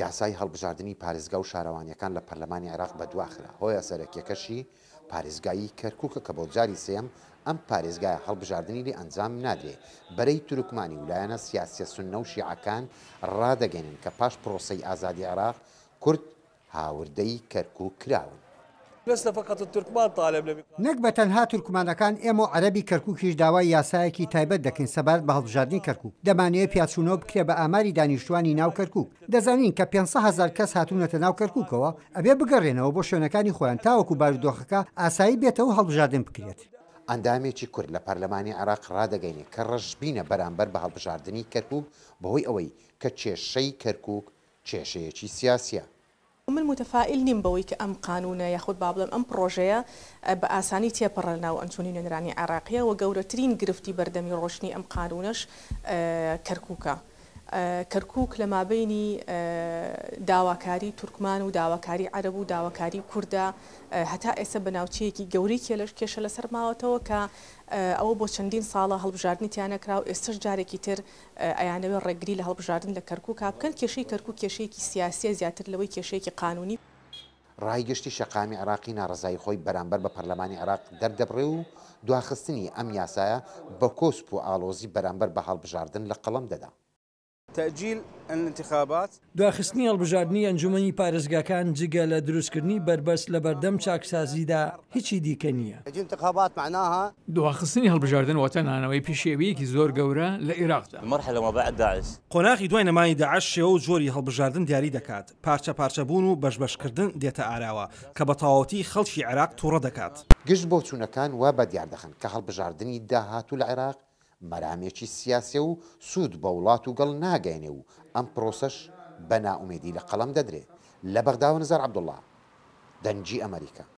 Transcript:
یاسای هەڵبژاردننی پارێزگا و شارەوانیەکان لە پەرلەمانی عێراق بەدواخرا هۆیە سەرەکیەکەشی پارێزگایی کەرکووکە کە بۆ جاری سێم ئەم پارێزگایە هەڵبژاردننی لێ ئەنجام نادرێ بەرەی تورکمانی ولایەنە سیاسیە سوننە و شیعەکان ڕادەگەنن کە پاش پرۆسەی ئازادی عێراق کورد هاوردەی کەرکووک کراون. نەک بە تەنها تورکمانەکان ئێمە و عەرەبی کەرکووکیش داوای یاسایەکی تایبەت دەکەین سەبارەت بە هەڵبژاردنی کەرکووک. دەمانەوێت پیاچوونەوە بکرێ بە ئاماری دانیشتوانی ناو کەرکووک. دەزانین کە 500,000 کەس هاتوونەتە ناو کەرکووکەوە ئەبێ بگەڕێنەوە بۆ شوێنەکانی خۆیان تاوەکو بارودۆخەکە ئاسایی بێتەوە هەڵبژاردن بکرێت. ئەندامێکی کورد لە پەرلەمانی عێراق ڕادەگەینێت کە ڕەشبینە بەرامبەر بە هەڵبژاردننی کەرکووک بەهۆی ئەوەی کە کێشەی کەرکووک کێشەیەکی سیاسیە. من متفائل نیم بەوەی کە ئەم قانونە یاخود با بڵێم ئەم پرۆژەیە بە ئاسانی تێپەڕە ناو ئەنجومی نوێنەرانی عێراقیە و گەورەترین گرفتی بەردەمی ڕۆشنی ئەم قانونەش کەرکووکە. کەرکووک لە مابینی داواکاری تورکمان و داواکاری عەرەب و داواکاری کووردە هەتا ئێستا بەناوچەیەکی گەوری کێشە لەسەر ماوەتەوە کە ئەوە بۆ چەندین ساڵە هەڵبژاردننی تیانەکرا و ئێستش جارێکی تر ئەیانەوێت ڕێگری لە هەڵبژاردن لە کەرکووک بکەن. کێشەی کەرکووک کێشەیەکی سیاسیە زیاتر لەوەی کێشەیەکی قانونی. ڕایگەشتی شەقامی عێراقی ناڕزایی خۆی بەرامبەر بە پەرلەمانی عێراق دەردەبڕێ و دواخستنی ئەم یاسایە بە کۆسپ و ئاڵۆزی بەرامبەر بە هەڵبژاردن لە قەڵەم دەدا. تأجيل الانتخابات دواخستنی هەڵبژاردننی ئەنجومەنی پارێزگاکان جگە لە دروستکردنی بربەست لە بەردەم چاکسازیدا هیچی دیکە نییە. دواخستنی هەڵبژاردن وەتەنانەوەی پیشێویەکی زۆر گەورە لە عێراقدا. مرحلة ما بعد داعش. قۆناغی دوای نەمانی داعش شێوە و جۆری هەڵبژاردن دیاری دەکات. پارچە پارچەبوون و بەشبەشکردن دێتە ئاراوە کە بە تەواوەتی خەڵکی عێراق تووڕە دەکات. گشت بۆ چوونەکان وا بە دیار دەخن کە هەڵبژاردننی داهاتوو لە عێراق مەرامێکی سیاسێ و سوود بە وڵات و گەڵ ناگەینێ و ئەم پرۆسەش بە ناومێدی لە قەڵەم دەدرێت. لە بەغدا و نزار عەبدوڵڵا، دەنگی ئەمریکا.